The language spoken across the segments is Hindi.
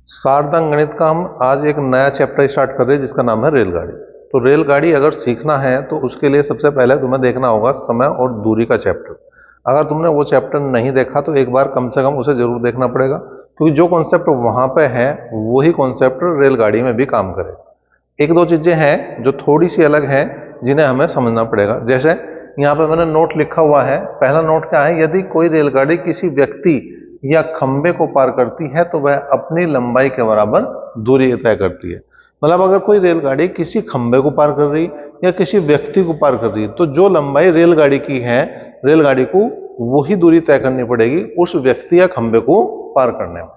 सारदांग गणित का हम आज एक नया चैप्टर स्टार्ट कर रहे हैं जिसका नाम है रेलगाड़ी। तो रेलगाड़ी अगर सीखना है तो उसके लिए सबसे पहले तुम्हें देखना होगा समय और दूरी का चैप्टर। अगर तुमने वो चैप्टर नहीं देखा तो एक बार कम से कम उसे जरूर देखना पड़ेगा, क्योंकि जो कॉन्सेप्ट वहां पे है वही कॉन्सेप्ट रेलगाड़ी में भी काम करे। एक दो चीजें हैं जो थोड़ी सी अलग हैं जिन्हें हमें समझना पड़ेगा। जैसे यहाँ पे मैंने नोट लिखा हुआ है, पहला नोट क्या है, यदि कोई रेलगाड़ी किसी व्यक्ति या खंबे को पार करती है तो वह अपनी लंबाई के बराबर दूरी तय करती है। मतलब अगर कोई रेलगाड़ी किसी खंबे को पार कर रही या किसी व्यक्ति को पार कर रही है तो जो लंबाई रेलगाड़ी की है, रेलगाड़ी को वही दूरी तय करनी पड़ेगी उस व्यक्ति या खंबे को पार करने में।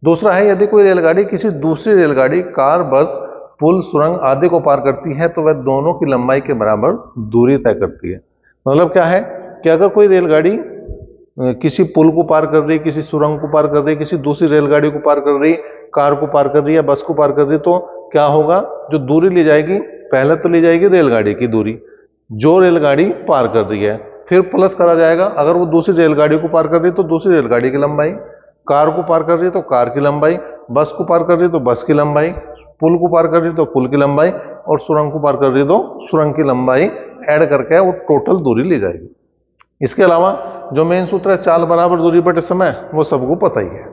दूसरा है, यदि कोई रेलगाड़ी किसी दूसरी रेलगाड़ी, कार, बस, पुल, सुरंग आदि को पार करती है तो वह दोनों की लंबाई के बराबर दूरी तय करती है। मतलब क्या है कि अगर कोई रेलगाड़ी किसी पुल को पार कर रही, किसी सुरंग को पार कर रही, किसी दूसरी रेलगाड़ी को पार कर रही, कार को पार कर रही या बस को पार कर रही, तो क्या होगा, जो दूरी ली जाएगी पहले तो ली जाएगी रेलगाड़ी की दूरी जो रेलगाड़ी पार कर रही है, फिर प्लस करा जाएगा अगर वो दूसरी रेलगाड़ी को पार कर रही है तो दूसरी रेलगाड़ी की लंबाई, कार को पार कर रही है तो कार की लंबाई, बस को पार कर रही है तो बस की लंबाई, पुल को पार कर रही है तो पुल की लंबाई और सुरंग को पार कर रही है तो सुरंग की लंबाई ऐड करके वो टोटल दूरी ली जाएगी। इसके अलावा जो मेन सूत्र है चाल बराबर दूरी बटे समय, वो सबको पता ही है।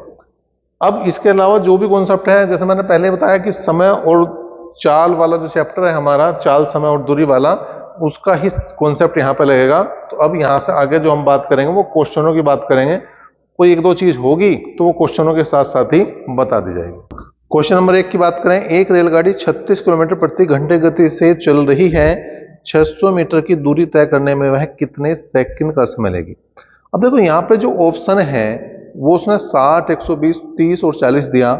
अब इसके अलावा जो भी कॉन्सेप्ट है, जैसे मैंने पहले बताया कि समय और चाल वाला जो चैप्टर है हमारा, चाल, समय और दूरी वाला, उसका ही कॉन्सेप्ट यहाँ पे लगेगा। तो अब यहाँ से आगे जो हम बात करेंगे वो क्वेश्चनों की बात करेंगे। कोई एक दो चीज होगी तो वो क्वेश्चनों के साथ साथ ही बता दी जाएगी। क्वेश्चन नंबर 1 की बात करें, एक रेलगाड़ी 36 किलोमीटर प्रति घंटे गति से चल रही है, 600 मीटर की दूरी तय करने में वह कितने सेकंड का समय लेगी। अब देखो यहाँ पे जो ऑप्शन है वो उसने 60, 120, 30 और 40 दिया,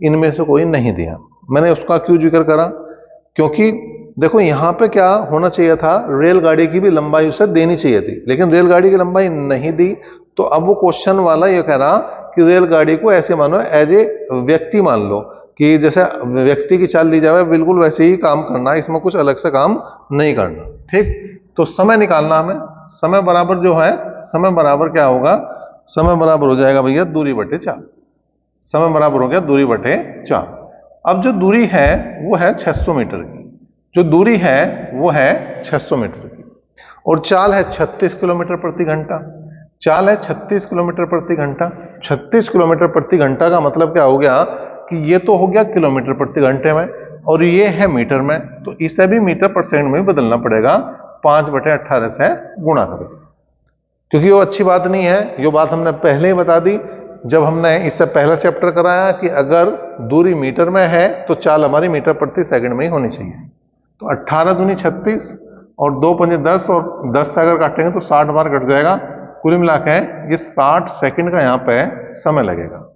इनमें से कोई नहीं दिया। मैंने उसका क्यों जिक्र करा, क्योंकि देखो यहाँ पे क्या होना चाहिए था, रेलगाड़ी की भी लंबाई उसे देनी चाहिए थी, लेकिन रेलगाड़ी की लंबाई नहीं दी। तो अब वो क्वेश्चन वाला ये कह रहा कि रेलगाड़ी को ऐसे मानो, एज ए व्यक्ति मान लो कि जैसे व्यक्ति की चाल ली जाए बिल्कुल वैसे ही काम करना, इसमें कुछ अलग से काम नहीं करना। ठीक, तो समय निकालना हमें, समय बराबर जो है, समय बराबर क्या होगा, समय बराबर हो जाएगा भैया दूरी बटे चाल। समय बराबर हो गया दूरी बटे चाल। अब जो दूरी है वो है 600 मीटर की, जो दूरी है वो है 600 मीटर की, और चाल है 36 किलोमीटर प्रति घंटा। चाल है 36 किलोमीटर प्रति घंटा। 36 किलोमीटर प्रति घंटा का मतलब क्या हो गया कि ये तो हो गया किलोमीटर प्रति घंटे में और ये है मीटर में, तो इसे भी मीटर पर सेकंड में बदलना पड़ेगा, 5/18 से गुणा कर दो, क्योंकि वो अच्छी बात नहीं है। ये बात हमने पहले ही बता दी जब हमने इससे पहला चैप्टर कराया कि अगर दूरी मीटर में है तो चाल हमारी मीटर प्रति सेकंड में ही होनी चाहिए। तो 18 दूनी 36 और 2 पंजे 10 और 10 से अगर काटेंगे तो 60 बार कट जाएगा। कुल मिला के ये 60 सेकंड का यहाँ पे समय लगेगा,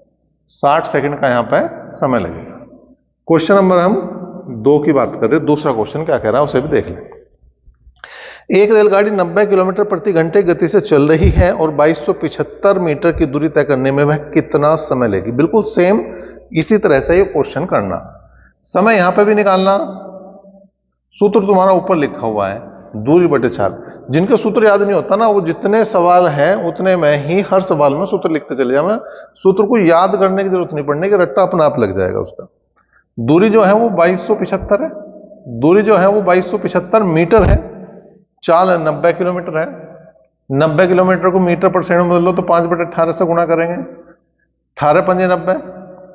60 सेकंड का यहाँ पे समय लगेगा। क्वेश्चन नंबर हम 2 की बात कर रहे हैं, दूसरा क्वेश्चन क्या कह रहा है उसे भी देख लें। एक रेलगाड़ी 90 किलोमीटर प्रति घंटे गति से चल रही है और 2275 मीटर की दूरी तय करने में वह कितना समय लेगी। बिल्कुल सेम इसी तरह से ये क्वेश्चन करना, समय यहां पे भी निकालना। सूत्र तुम्हारा ऊपर लिखा हुआ है, दूरी बटे चाल। जिनके सूत्र याद नहीं होता ना, वो जितने सवाल हैं उतने में ही हर सवाल में सूत्र लिखते चले जाए। सूत्र को याद करने की जरूरत नहीं पड़ने की, रट्टा अपना आप लग जाएगा उसका। दूरी जो है वो 2275 है, दूरी जो है वो 2275 मीटर है, चाल 90 किलोमीटर है। 90 किलोमीटर को मीटर पर सेकंड में बदलो तो 5/18 से गुणा करेंगे, 18 पंजे 90,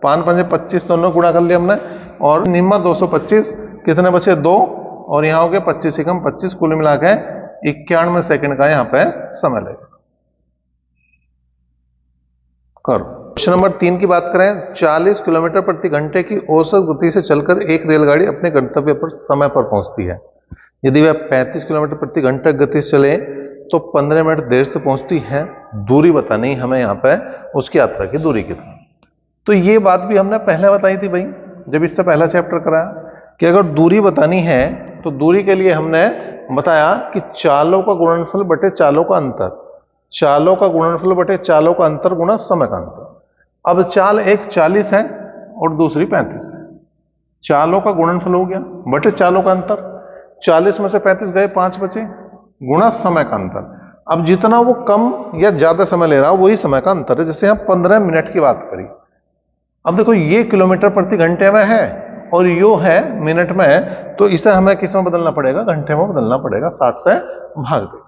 5 पंजे 25, दोनों गुणा कर लिया हमने, और निम्मा 225, कितने बचे 2, और यहाँ हो गया 25 एकम 25, कुल मिला के 91 सेकंड का यहाँ पे समय लगेगा। करो। क्वेश्चन नंबर 3 की बात करें, 40 किलोमीटर प्रति घंटे की औसत गति से चलकर एक रेलगाड़ी अपने गंतव्य पर समय पर पहुंचती है। यदि वह 35 किलोमीटर प्रति घंटे गति से चले तो 15 मिनट देर से पहुंचती है। दूरी बतानी हमें यहाँ पे, उसकी यात्रा की दूरी कितनी। तो ये बात भी हमने पहले बताई थी भाई, जब इससे पहला चैप्टर कराया, कि अगर दूरी बतानी है तो दूरी के लिए हमने बताया कि चालों का गुणनफल बटे चालों का अंतर, चालों का गुणनफल बटे चालों का अंतर गुणा समय का अंतर। अब चाल एक 40 है और दूसरी 35 है, चालों का गुणनफल हो गया बटे चालों का अंतर, 40 में से 35 गए, 5 बचे, गुणा समय का अंतर। अब जितना वो कम या ज्यादा समय ले रहा है वही समय का अंतर है। जैसे हम 15 मिनट की बात करी, अब देखो ये किलोमीटर प्रति घंटे में है और यो है मिनट में है, तो इसे हमें किस में बदलना पड़ेगा, घंटे में बदलना पड़ेगा, 60 से भाग दे।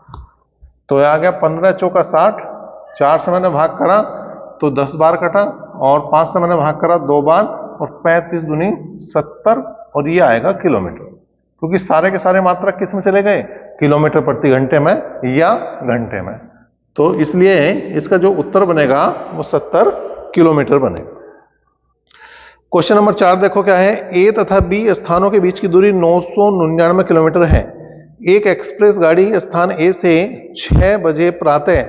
तो आ गया 15 चौका 60, 4 से मैंने भाग करा तो 10 बार कटा, और 5 से मैंने भाग करा 2 बार, और 35 दूनी 70, और ये आएगा किलोमीटर, क्योंकि सारे के सारे मात्रक किस में चले गए, किलोमीटर प्रति घंटे में या घंटे में। तो इसलिए इसका जो उत्तर बनेगा वो 70 किलोमीटर बनेगा। क्वेश्चन नंबर 4 देखो क्या है, ए तथा बी स्थानों के बीच की दूरी 999 किलोमीटर है। एक एक्सप्रेस गाड़ी स्थान ए से 6 बजे प्रातः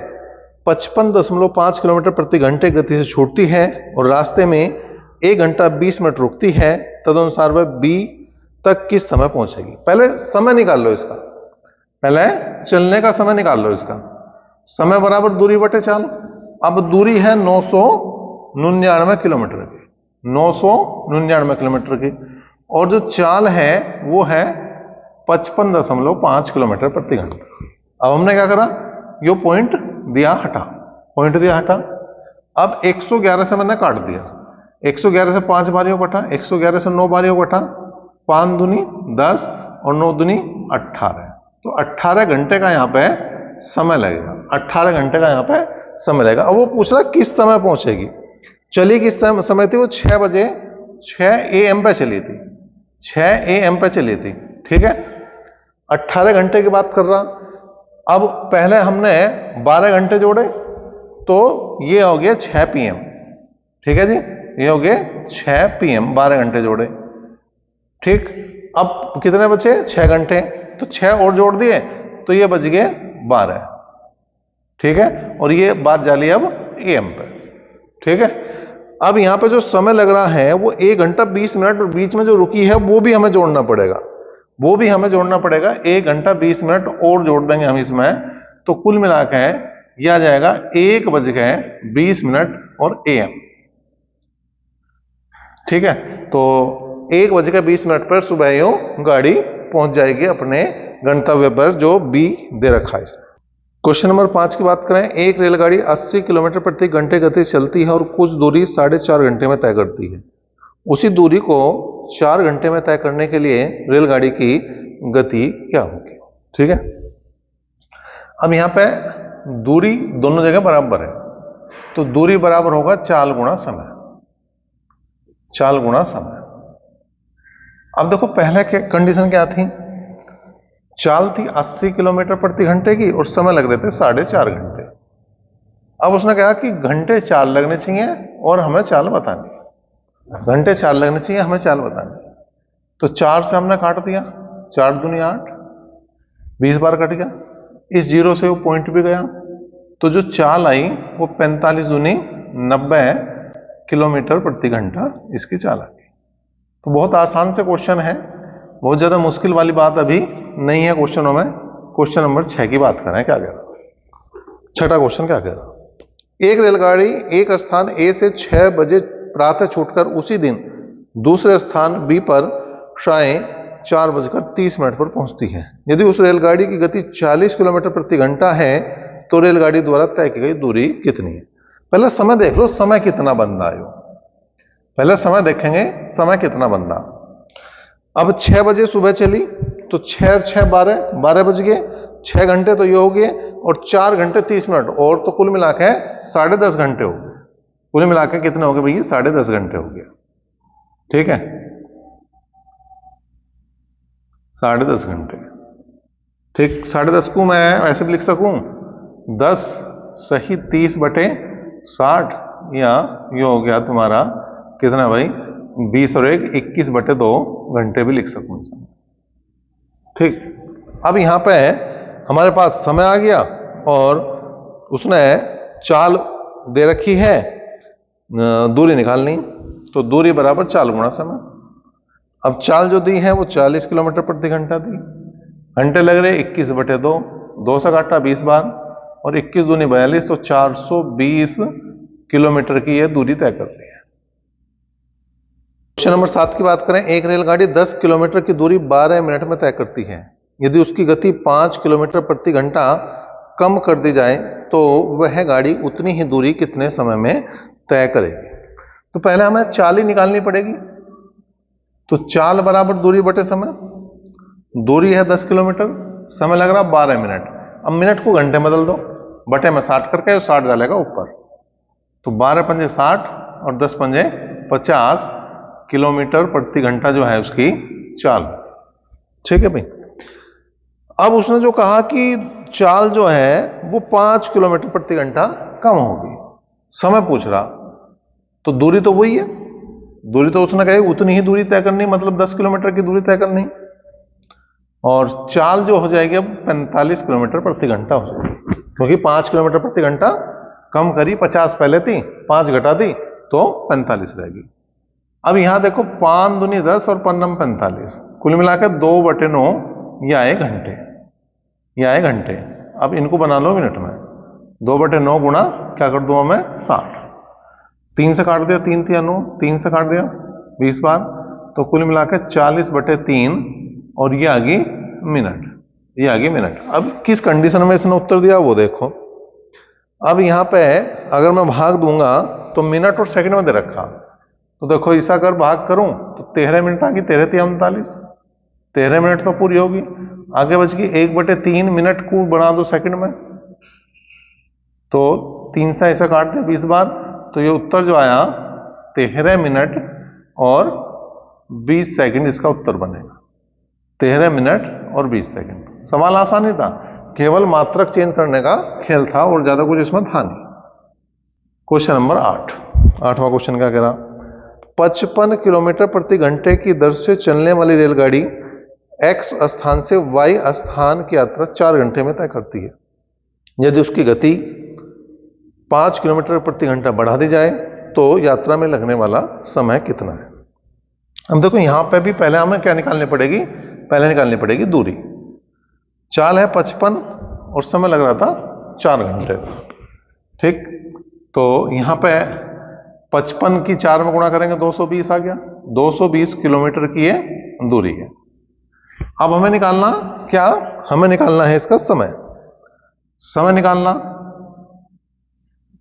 55.5 किलोमीटर प्रति घंटे गति से छूटती है और रास्ते में 1 घंटा 20 मिनट रुकती है, तदनुसार वह बी तक किस समय पहुंचेगी। पहले समय निकाल लो इसका, पहले चलने का समय निकाल लो इसका, समय बराबर दूरी बटे चाल। अब दूरी है 999 किलोमीटर की, 999 किलोमीटर की, और जो चाल है वो है 55.5 किलोमीटर प्रति घंटा। अब हमने क्या करा, यो पॉइंट दिया हटा, पॉइंट दिया हटा। अब 111 से मैंने काट दिया, 111 से 5 बारियों कटा, 111 से 9 बारियों कटा, 5 दूनी 10 और 9 दूनी 18, तो 18 घंटे का यहाँ पे समय लगेगा, 18 घंटे का यहाँ पे समय लगेगा। अब वो पूछ रहा किस समय पहुंचेगी, चली किस समय थी, वो 6 बजे 6 AM पे चली थी, 6 AM पे चली थी, ठीक है, 18 घंटे की बात कर रहा। अब पहले हमने 12 घंटे जोड़े तो ये हो गया 6 PM, ठीक है जी, ये हो गए 6 PM, 12 घंटे जोड़े, ठीक। अब कितने बचे, 6 घंटे, तो 6 और जोड़ दिए तो ये बच गए 12, ठीक है, और ये बात जाली अब AM पे, ठीक है। अब यहां पे जो समय लग रहा है वो 1 घंटा 20 मिनट, और बीच में जो रुकी है वो भी हमें जोड़ना पड़ेगा, वो भी हमें जोड़ना पड़ेगा, 1 घंटा 20 मिनट और जोड़ देंगे हम इसमें, तो कुल मिला के यह आ जाएगा 1:20 और AM, ठीक है। तो 1:20 पर सुबह यूं गाड़ी पहुंच जाएगी अपने गंतव्य पर जो बी दे रखा है इसमें। क्वेश्चन नंबर 5 की बात करें, एक रेलगाड़ी 80 किलोमीटर प्रति घंटे गति से चलती है और कुछ दूरी 4.5 घंटे में तय करती है। उसी दूरी को 4 घंटे में तय करने के लिए रेलगाड़ी की गति क्या होगी, ठीक है। अब यहां पे दूरी दोनों जगह बराबर है, तो दूरी बराबर होगा चाल गुणा समय, चाल गुणा समय। अब देखो पहले के कंडीशन क्या थी, चाल थी 80 किलोमीटर प्रति घंटे की और समय लग रहे थे 4.5 घंटे। अब उसने कहा कि घंटे 4 लगने चाहिए और हमें चाल बतानी है, घंटे 4 लगने चाहिए, हमें चाल बतानी है। तो 4 से हमने काट दिया, 4 दूनी 8, 20 बार कट गया, इस 0 से वो पॉइंट भी गया, तो जो चाल आई वो 45 दूनी 90 किलोमीटर प्रति घंटा इसकी चाल आ गई। तो बहुत आसान से क्वेश्चन है, बहुत ज्यादा मुश्किल वाली बात अभी नहीं है क्वेश्चनों में। क्वेश्चन नंबर 6 की बात करें, क्या कह रहा, छठा क्वेश्चन क्या कह रहा, एक रेलगाड़ी एक स्थान ए से 6 बजे प्रातः छूटकर उसी दिन दूसरे स्थान बी पर प्राय 4:30 पर पहुंचती है। यदि उस रेलगाड़ी की गति 40 किलोमीटर प्रति घंटा है तो रेलगाड़ी द्वारा तय की गई दूरी कितनी है। पहले समय देख लो, समय कितना बन रहा है, पहले समय देखेंगे समय कितना बन रहा। अब 6 बजे सुबह चली तो 6 6 12 बज गए, 6 घंटे तो ये हो गए, और 4 घंटे 30 मिनट और, तो कुल मिला के 10.5 घंटे हो गए। कुल मिला के कितने हो गए भैया, 10.5 घंटे हो गए, ठीक है, 10.5 घंटे, ठीक। 10.5 को मैं ऐसे भी लिख सकूं 10 सही 30/60, या ये हो गया तुम्हारा कितना भाई 20 और 1 21/2 घंटे भी लिख सकूं, ठीक। अब यहां पे हमारे पास समय आ गया और उसने चाल दे रखी है, दूरी निकालनी, तो दूरी बराबर चाल गुणा समय। अब चाल जो दी है वो 40 किलोमीटर प्रति घंटा दी, घंटे लग रहे 21/2, 2 से काटा 20 बार, और 21 दूनी 42, तो 420 किलोमीटर की यह दूरी तय कर रही है। क्वेश्चन नंबर 7 की बात करें, एक रेलगाड़ी 10 किलोमीटर की दूरी 12 मिनट में तय करती है। यदि उसकी गति 5 किलोमीटर प्रति घंटा कम कर दी जाए तो वह गाड़ी उतनी ही दूरी कितने समय में तय करेगी। तो पहले हमें चाल ही निकालनी पड़ेगी। तो चाल बराबर दूरी बटे समय, दूरी है 10 किलोमीटर, समय लग रहा 12 मिनट। अब मिनट को घंटे में बदल दो, बटे में 60 करके 60 डालेगा ऊपर, तो 12 पंजे 60 और 10 पंजे 50 किलोमीटर प्रति घंटा जो है उसकी चाल। ठीक है भाई। अब उसने जो कहा कि चाल जो है वो 5 किलोमीटर प्रति घंटा कम होगी, समय पूछ रहा, तो दूरी तो वही है, दूरी तो उसने कही उतनी ही दूरी तय करनी, मतलब 10 किलोमीटर की दूरी तय करनी, और चाल जो हो जाएगी अब 45 किलोमीटर प्रति घंटा हो जाएगी, क्योंकि 5 किलोमीटर प्रति घंटा कम करी, 50 पहले थी, 5 घटा दी तो 45 रहेगी। अब यहां देखो 5 दूनी 10 और 5 45, कुल मिलाकर 2/9 ये आए घंटे, ये आए घंटे। अब इनको बना लो मिनट में, 2/9 गुणा क्या कर दूंगा मैं 60, 3 से काट दिया, 3 3 9, 3 से काट दिया 20 बार, तो कुल मिलाकर 40/3 और ये आ गई मिनट, ये आ गई मिनट। अब किस कंडीशन में इसने उत्तर दिया वो देखो। अब यहां पे अगर मैं भाग दूंगा तो मिनट और सेकंड में दे रखा, तो देखो ऐसा अगर भाग करूं तो 13 मिनट आ गई, 13 3 39, 13 मिनट तो पूरी होगी। आगे बच गई 1/3 मिनट को बढ़ा दो सेकंड में, तो 3 से ऐसा काट दिया 20 बार, तो ये उत्तर जो आया 13 मिनट और 20 सेकंड इसका उत्तर बनेगा, 13 मिनट और 20 सेकंड। सवाल आसान ही था, केवल मात्रक चेंज करने का खेल था और ज्यादा कुछ इसमें था नहीं। क्वेश्चन नंबर 8, 8वां क्वेश्चन क्या कह रहा, 55 किलोमीटर प्रति घंटे की दर से चलने वाली रेलगाड़ी एक्स स्थान से वाई स्थान की यात्रा 4 घंटे में तय करती है। यदि उसकी गति 5 किलोमीटर प्रति घंटा बढ़ा दी जाए तो यात्रा में लगने वाला समय कितना है। अब देखो यहां पे भी पहले हमें क्या निकालनी पड़ेगी, पहले निकालनी पड़ेगी दूरी। चाल है 55 और समय लग रहा था 4 घंटे का। ठीक, तो यहां पे 55 की 4 में गुणा करेंगे 220 आ गया, 220 किलोमीटर की ये दूरी है। अब हमें निकालना क्या, हमें निकालना है इसका समय, समय निकालना।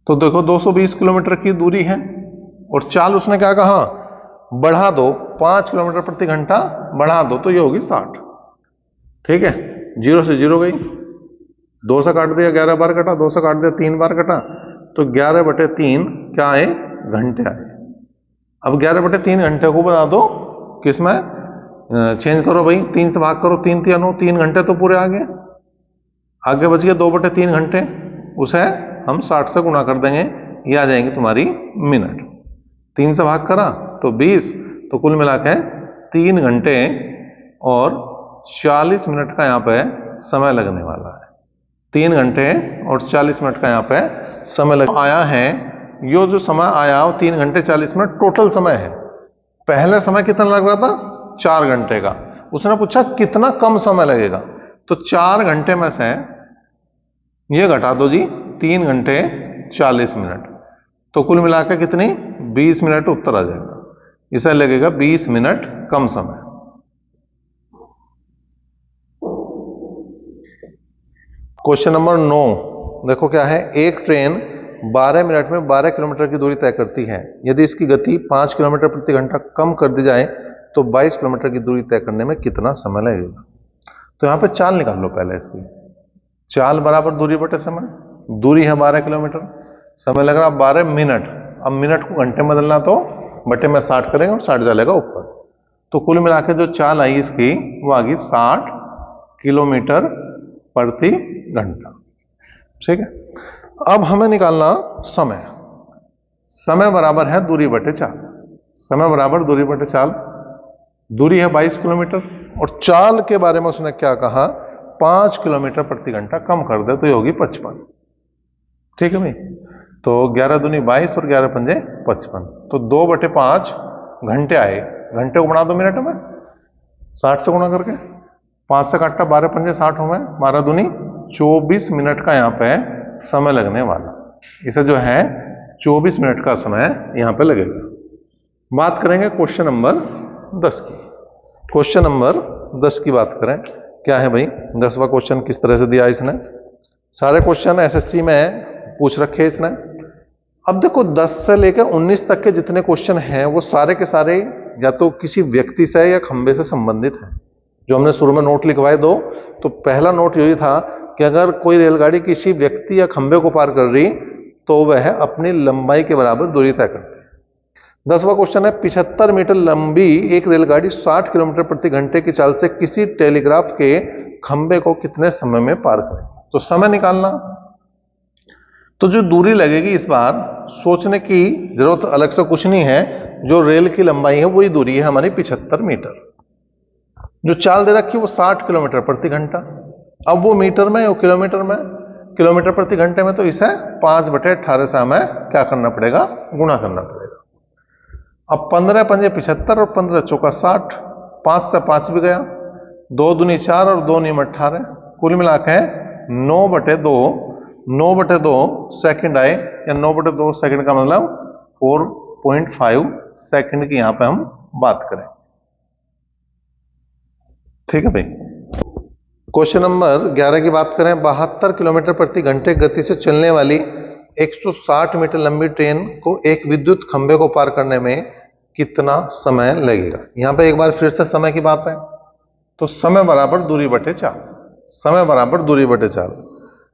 तो देखो 220 किलोमीटर की दूरी है और चाल उसने क्या कहा, बढ़ा दो, 5 किलोमीटर प्रति घंटा बढ़ा दो, तो ये होगी 60। ठीक है, 0 से 0 गई, 2 से काट दिया 11 बार कटा, 2 से काट दिया 3 बार कटा, तो 11/3 क्या आए, घंटे आए। अब 11/3 घंटे को बना दो किसमें, चेंज करो भाई, 3 से भाग करो, 3 3 9, 3 घंटे तो पूरे आ गए। आगे बच गया 2/3 घंटे, उसे हम 60 से गुणा कर देंगे, ये आ जाएंगे तुम्हारी मिनट। 3 से भाग करा तो 20, तो कुल मिला के 3 घंटे और 40 मिनट का यहाँ पे समय लगने वाला है। 3 घंटे और 40 मिनट का यहाँ पे समय लग आया है। यो जो समय आया वो 3 घंटे 40 मिनट टोटल समय है। पहले समय कितना लग रहा था, 4 घंटे का। उसने पूछा कितना कम समय लगेगा, तो 4 घंटे में से ये घटा दो जी, 3 घंटे 40 मिनट, तो कुल मिलाकर कितनी, 20 मिनट उत्तर आ जाएगा। इसे लगेगा 20 मिनट कम समय। क्वेश्चन नंबर 9 देखो क्या है, एक ट्रेन 12 मिनट में 12 किलोमीटर की दूरी तय करती है। यदि इसकी गति 5 किलोमीटर प्रति घंटा कम कर दी जाए तो 22 किलोमीटर की दूरी तय करने में कितना समय लगेगा। तो यहां पे चाल निकाल लो पहले इसकी, चाल बराबर दूरी बटे समय, दूरी है 12 किलोमीटर, समय लग रहा 12 मिनट। अब मिनट को घंटे में बदलना तो बटे में 60 करेंगे और 60 डालेगा ऊपर, तो कुल मिलाकर जो चाल आई इसकी वो आ गई 60 किलोमीटर प्रति घंटा। ठीक है, अब हमें निकालना समय, समय बराबर है दूरी बटे चाल, समय बराबर दूरी बटे चाल। दूरी है 22 किलोमीटर और चाल के बारे में उसने क्या कहा, 5 किलोमीटर प्रति घंटा कम कर दे तो ये होगी 55। ठीक है भाई, तो 11 दूनी 22 और 11 पंजे 55, तो 2/5 घंटे आए। घंटे को बना दो मिनट में, 60 से गुणा करके, 5 से काटा 12 पंजे 60 हो गए, 12 दूनी 24 मिनट का यहाँ पे समय लगने वाला। इसे जो है 24 मिनट का समय यहाँ पे लगेगा। बात करेंगे क्वेश्चन नंबर 10 की। क्वेश्चन नंबर 10 की बात करें, क्या है भाई 10वां क्वेश्चन किस तरह से दिया इसने। सारे क्वेश्चन एसएससी में पूछ रखे इसने, अब देखो 10 से लेकर 19 तक के जितने क्वेश्चन हैं वो सारे के सारे या तो किसी व्यक्ति से या खंबे से संबंधित हैं। जो हमने शुरू में नोट लिखवाए दो, तो पहला नोट यही था कि अगर कोई रेलगाड़ी किसी व्यक्ति या खंबे को पार कर रही तो वह अपनी लंबाई के बराबर दूरी तय करती है। 10वां क्वेश्चन है 75 मीटर लंबी एक रेलगाड़ी 60 किलोमीटर प्रति घंटे की चाल से किसी टेलीग्राफ के खंबे को कितने समय में पार करेगी। तो समय निकालना, तो जो दूरी लगेगी इस बार सोचने की जरूरत अलग से कुछ नहीं है, जो रेल की लंबाई है वही दूरी है हमारी 75 मीटर। जो चाल दे रखी है वो 60 किलोमीटर प्रति घंटा। अब वो मीटर में या किलोमीटर में, किलोमीटर प्रति घंटे में, तो इसे 5/18 से हमें क्या करना पड़ेगा, गुणा करना पड़ेगा। अब 15 पंजे 75 और 15 चौका 60, 5 से 5 भी गया, 2 दूनी 4 और 2 नीम 18, कुल मिला के 9/2, 9/2 सेकंड आए, या 9/2 सेकंड का मतलब 4.5 सेकंड की यहां पे हम बात करें। ठीक है भाई। क्वेश्चन नंबर 11 की बात करें, 72 किलोमीटर प्रति घंटे गति से चलने वाली 160 मीटर लंबी ट्रेन को एक विद्युत खंभे को पार करने में कितना समय लगेगा। यहां पे एक बार फिर से समय की बात है, तो समय बराबर दूरी बटे चाल, समय बराबर दूरी बटे चाल।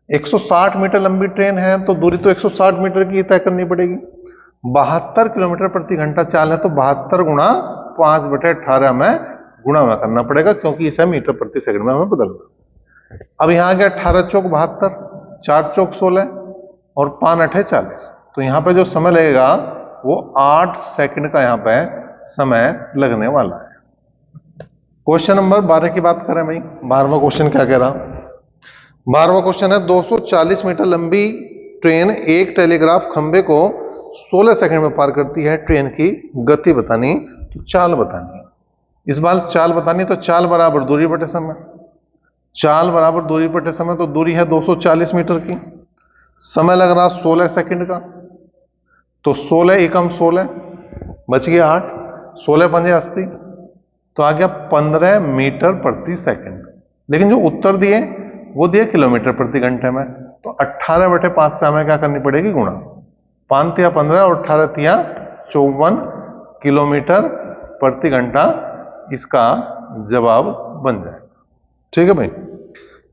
160 मीटर लंबी ट्रेन है तो दूरी तो 160 मीटर की तय करनी पड़ेगी। 72 किलोमीटर प्रति घंटा चाल है तो 72 गुणा 5/18 में गुणा में करना पड़ेगा, क्योंकि इसे मीटर प्रति सेकंड में हमें बदलना। अब यहां गया 18 चौक 72, 4 चौक 16 और 5 8 40, तो यहां पे जो समय लगेगा वो 8 सेकंड का यहां पे समय लगने वाला है। क्वेश्चन नंबर 12 की बात करें भाई, 12वां क्वेश्चन क्या कह रहा। 12वां क्वेश्चन है 240 मीटर लंबी ट्रेन एक टेलीग्राफ खंबे को 16 सेकंड में पार करती है। ट्रेन की गति बतानी, तो चाल बतानी। इस बार चाल बतानी, तो चाल बराबर दूरी बटे समय, चाल बराबर दूरी बटे समय, तो दूरी है 240 मीटर की, समय लग रहा 16 सेकंड का, तो 16 एकम 16 बच गया 8, 16 पंजे 80, तो आ गया 15 मीटर प्रति सेकंड। लेकिन जो उत्तर दिए वो दिए किलोमीटर प्रति घंटे में, तो 18/5 से हमें क्या करनी पड़ेगी, गुणा। 5 तिया 15 और 18 तिया 54 किलोमीटर प्रति घंटा इसका जवाब बन जाएगा। ठीक है भाई।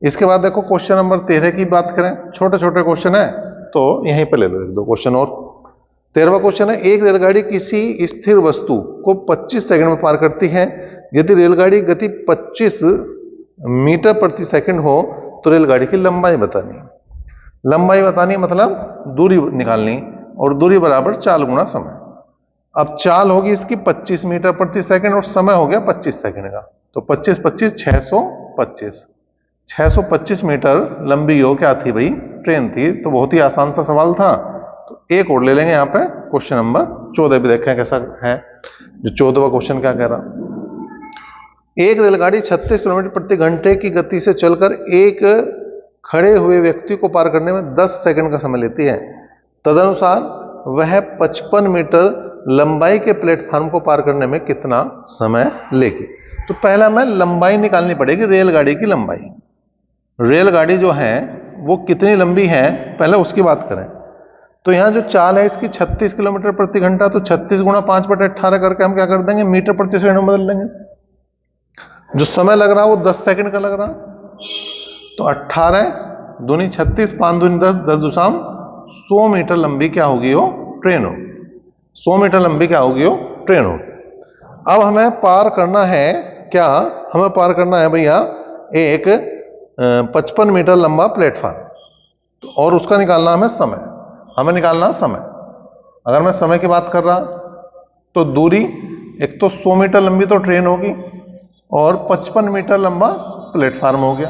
इसके बाद देखो क्वेश्चन नंबर 13 की बात करें, छोटे छोटे क्वेश्चन है तो यहीं पे ले लो एक दो क्वेश्चन और। 13वां क्वेश्चन है, एक रेलगाड़ी किसी स्थिर वस्तु को 25 सेकंड में पार करती है। यदि रेलगाड़ी गति 25 मीटर प्रति सेकंड हो तो रेलगाड़ी की लंबाई बतानी। लंबाई बतानी मतलब दूरी निकालनी, और दूरी बराबर चाल गुणा समय। अब चाल होगी इसकी 25 मीटर प्रति सेकंड और समय हो गया 25 सेकंड का, तो 25 25 625, 625 मीटर लंबी हो क्या थी भाई, ट्रेन थी। तो बहुत ही आसान सा सवाल था, तो एक और ले लेंगे यहाँ पे। क्वेश्चन नंबर 14 भी देखें कैसा है। जो 14वां क्वेश्चन क्या कह रहा, एक रेलगाड़ी 36 किलोमीटर प्रति घंटे की गति से चलकर एक खड़े हुए व्यक्ति को पार करने में 10 सेकंड का समय लेती है। तदनुसार वह 55 मीटर लंबाई के प्लेटफॉर्म को पार करने में कितना समय लेगी। तो पहला हमें लंबाई निकालनी पड़ेगी, रेलगाड़ी की लंबाई। रेलगाड़ी जो है वो कितनी लंबी है पहले उसकी बात करें। तो यहां जो चाल है इसकी 36 किलोमीटर प्रति घंटा, तो 36 गुणा 5/18 करके हम क्या कर देंगे, मीटर प्रति सेकंड में बदल देंगे। जो समय लग रहा है वो 10 सेकंड का लग रहा, तो 18 दूनी 36, 5 दूनी 10, 10 दूसाम 100 मीटर लंबी क्या होगी वो ट्रेन हो। 100 मीटर लंबी क्या होगी वो ट्रेन हो। अब हमें पार करना है क्या, हमें पार करना है भैया एक 55 मीटर लंबा प्लेटफॉर्म, और उसका निकालना हमें समय, हमें निकालना समय। अगर मैं समय की बात कर रहा तो दूरी एक तो 100 मीटर लंबी तो ट्रेन होगी और 55 मीटर लंबा प्लेटफॉर्म हो गया।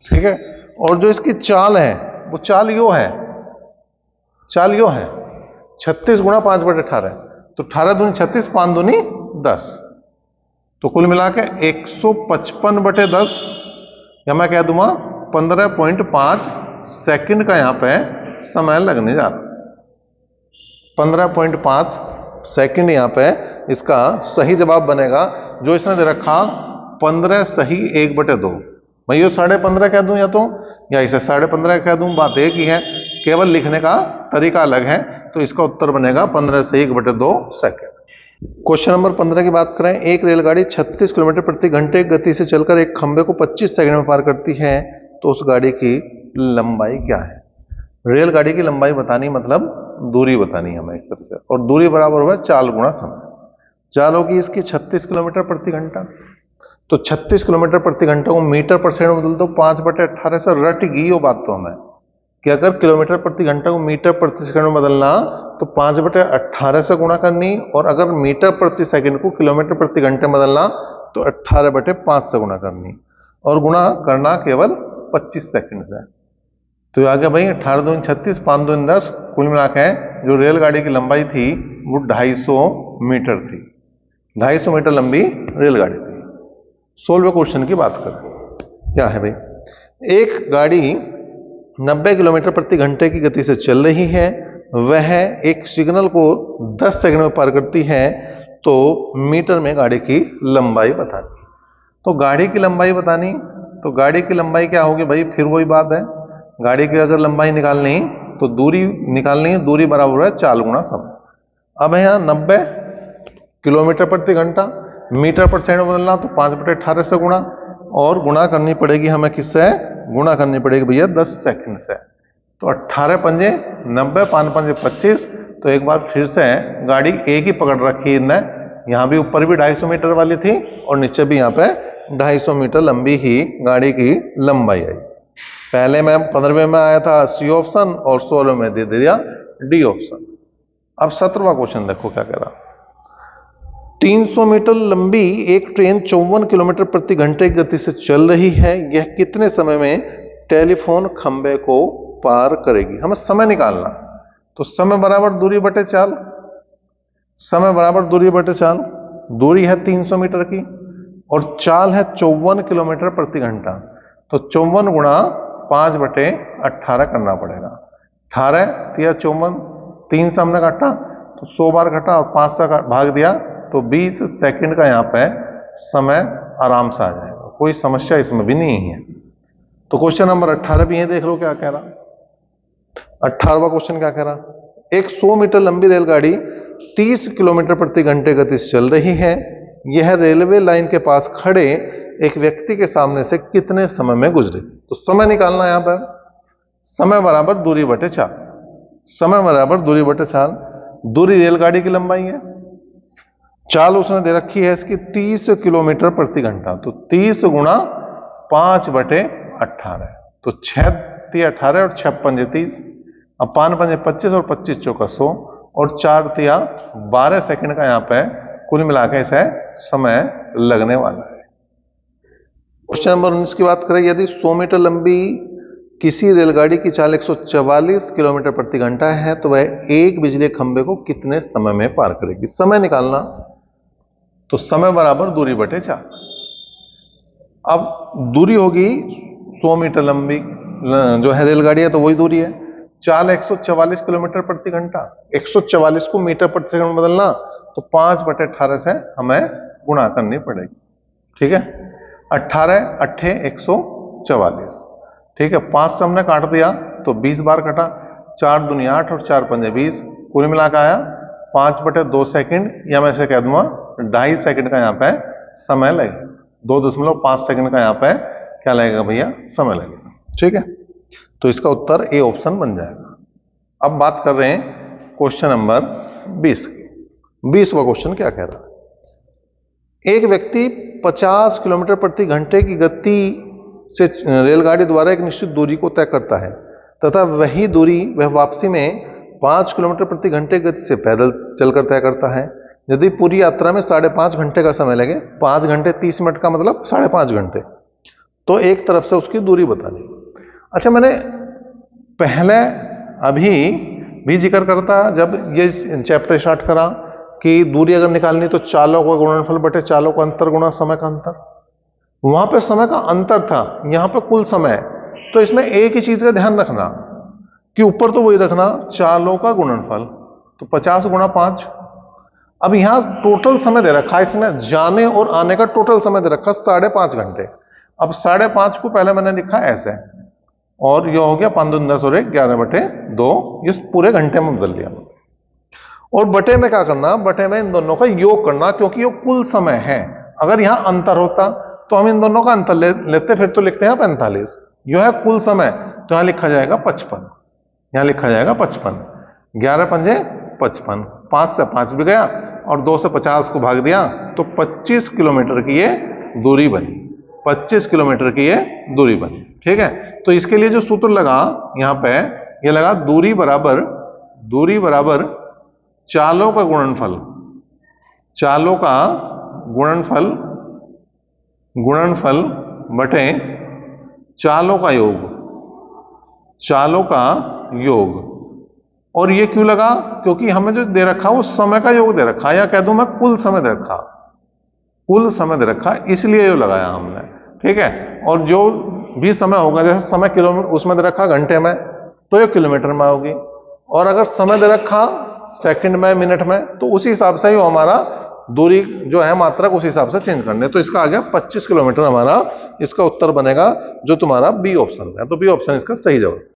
ठीक है, और जो इसकी चाल है वो चाल यो है, चाल यो है 36 गुणा 5/18, तो 18 दूनी 36, 5 दूनी 10, तो कुल मिला के 155/10, या मैं कह दूंगा 15.5 सेकंड का यहां पे समय लगने जा रहा। 15.5 सेकंड यहां पे इसका सही जवाब बनेगा। जो इसने दे रखा 15 सही 1/2, मैं ये 15.5 कह दूं या इसे 15.5 कह दूं, बात एक ही है। केवल लिखने का तरीका अलग है। तो इसका उत्तर बनेगा 15 से 1/2 सेकंड। क्वेश्चन नंबर 15 की बात करें, एक रेलगाड़ी 36 किलोमीटर प्रति घंटे की गति से चलकर एक खंबे को 25 सेकंड में पार करती है, तो उस गाड़ी की लंबाई क्या है? रेलगाड़ी की लंबाई बतानी मतलब दूरी बतानी हमें एक तरह से, और दूरी बराबर हुआ चाल गुणा समय। चाल होगी इसकी 36 किलोमीटर प्रति घंटा, तो 36 किलोमीटर प्रति घंटा को मीटर पर सेकंड में बदल दो 5/18 से। रट गई वो बात तो हमें कि अगर किलोमीटर प्रति घंटा को मीटर प्रति सेकंड में बदलना तो 5/18 से गुणा करनी, और अगर मीटर प्रति सेकंड को किलोमीटर प्रति घंटे में बदलना तो 18/5 से गुणा करनी, और गुणा करना केवल 25 सेकंड से। तो आ गया भाई 18 दूनी 36, 5 दूनी 10, कुल मिला के जो रेलगाड़ी की लंबाई थी वो 250 मीटर थी। 250 मीटर लंबी रेलगाड़ी थी। 16वें क्वेश्चन की बात करें, क्या है भाई, एक गाड़ी 90 किलोमीटर प्रति घंटे की गति से चल रही है, वह एक सिग्नल को 10 सेकंड में पार करती है, तो मीटर में गाड़ी की लंबाई बतानी। तो गाड़ी की लंबाई बतानी, तो गाड़ी की लंबाई क्या होगी भाई, फिर वही बात है, गाड़ी की अगर लंबाई निकालनी तो दूरी निकालनी है, दूरी बराबर है चाल गुणा समय। अब है यहाँ 90 किलोमीटर प्रति घंटा, मीटर पर सेकंड बदलना तो 5/18 से गुणा, और गुणा करनी पड़ेगी हमें किससे, गुणा करनी पड़ेगी भैया 10 सेकंड से। तो 18 पंजे 90, 5 पंजे 25। तो एक बार फिर से गाड़ी एक ही पकड़ रखी है, यहाँ भी ऊपर भी 250 मीटर वाली थी और नीचे भी यहाँ पे 250 मीटर लंबी ही गाड़ी की लंबाई आई। पहले में 15वें में आया था सी ऑप्शन और 16वें में दे दिया डी ऑप्शन। अब 17वां क्वेश्चन देखो क्या कह रहा, 300 मीटर लंबी एक ट्रेन 54 किलोमीटर प्रति घंटे की गति से चल रही है, यह कितने समय में टेलीफोन खंबे को पार करेगी? हमें समय निकालना, तो समय बराबर दूरी बटे चाल, समय बराबर दूरी बटे चाल। दूरी है 300 मीटर की और चाल है 54 किलोमीटर प्रति घंटा, तो 54 गुणा 5/18 करना पड़ेगा। 18 तिया 54, 3 से हमने काटा तो 100 बार घटा और 5 से भाग दिया तो 20 सेकंड का यहाँ पे समय आराम से आ जाएगा, कोई समस्या इसमें भी नहीं है। तो क्वेश्चन नंबर 18 भी है, देख लो क्या कह रहा। 18वां क्वेश्चन क्या कह रहा, एक 100 मीटर लंबी रेलगाड़ी 30 किलोमीटर प्रति घंटे गति से चल रही है, यह रेलवे लाइन के पास खड़े एक व्यक्ति के सामने से कितने समय में गुजरी? तो समय निकालना यहां पर, समय बराबर दूरी बटे चाल, समय बराबर दूरी बटे चाल। दूरी रेलगाड़ी की लंबाई है, चाल उसने दे रखी है इसकी 30 किलोमीटर प्रति घंटा, तो 30 गुणा 5/18, तो 6 तिया 18 और 6 पंजे 30, अब 5 पंजे 25 और 25 चौका 100 और 4 तिया 12 सेकंड का यहाँ पे कुल मिला के इसे समय लगने वाला है। क्वेश्चन नंबर 19 की बात करें, यदि 100 मीटर लंबी किसी रेलगाड़ी की चाल 144 किलोमीटर प्रति घंटा है, तो वह एक बिजली खंबे को कितने समय में पार करेगी? समय निकालना, तो समय बराबर दूरी बटे चाल। अब दूरी होगी 100 मीटर लंबी जो है रेलगाड़ी है, तो वही दूरी है। चाल 144 किलोमीटर प्रति घंटा, 144 को मीटर प्रति सेकंड में बदलना तो 5/18 से हमें गुणा करनी पड़ेगी। ठीक है, 18 8 144, ठीक है, 5 से हमने काट दिया तो 20 बार कटा, 4 दूनी 8 और 4 पंजे 20, कुल मिला के आया 5/2 सेकंड, या मैं इसे कह दूंगा 2.5 सेकंड का यहाँ पे समय लगेगा। 2.5 सेकंड का यहाँ पे क्या लगेगा भैया, समय लगेगा। ठीक है, तो इसका उत्तर ए ऑप्शन बन जाएगा। अब बात कर रहे हैं क्वेश्चन नंबर 20 की। 20वां क्वेश्चन क्या कह रहा है, एक व्यक्ति 50 किलोमीटर प्रति घंटे की गति से रेलगाड़ी द्वारा एक निश्चित दूरी को तय करता है तथा वही दूरी वह वापसी में 5 किलोमीटर प्रति घंटे की गति से पैदल चलकर तय करता है। यदि पूरी यात्रा में 5.5 घंटे का समय लगे, 5 घंटे 30 मिनट का मतलब 5.5 घंटे, तो एक तरफ से उसकी दूरी बतानी। अच्छा, मैंने पहले अभी भी जिक्र करता जब ये चैप्टर स्टार्ट करा कि दूरी अगर निकालनी तो चालों का गुणनफल बटे चालों का अंतर गुणा समय का अंतर। वहां पे समय का अंतर था, यहां पे कुल समय। तो इसमें एक ही चीज का ध्यान रखना कि ऊपर तो वही रखना चालों का गुणनफल, तो 50 गुणा 5। अब यहां टोटल समय दे रखा है इसने, जाने और आने का टोटल समय दे रखा 5.5 घंटे। अब 5.5 को पहले मैंने लिखा ऐसे और ये हो गया 5 दूनी 10 और 1 11/2, ये पूरे घंटे में बदल लिया। और बटे में क्या करना, बटे में इन दोनों का योग करना, क्योंकि ये कुल समय है। अगर यहां अंतर होता तो हम इन दोनों का अंतर लेते, फिर तो लिखते हैं 45। यो है कुल समय, तो यहां लिखा जाएगा 55, यहां लिखा जाएगा 55। 11 पंजे 55, 5 से 5 भी गया और 2 से 50 को भाग दिया तो 25 किलोमीटर की ये दूरी बनी, 25 किलोमीटर की ये दूरी बनी। ठीक है, तो इसके लिए जो सूत्र लगा यहां पे, ये लगा दूरी बराबर चालों का गुणनफल, चालों का गुणनफल बटे चालों का योग, चालों का योग। और ये क्यों लगा, क्योंकि हमें जो दे रखा वो समय का योग दे रखा, या कह दूं मैं कुल समय दे रखा, कुल समय दे रखा, इसलिए ये लगाया हमने। ठीक है, और जो भी समय होगा, जैसे समय किलोमीटर उसमें दे रखा घंटे में, तो ये किलोमीटर में होगी, और अगर समय दे रखा सेकंड में, मिनट में, तो उसी हिसाब से ही हमारा दूरी जो है मात्रक उस हिसाब से चेंज करने। तो इसका आ गया 25 किलोमीटर हमारा, इसका उत्तर बनेगा जो तुम्हारा बी ऑप्शन है। तो बी ऑप्शन इसका सही जवाब।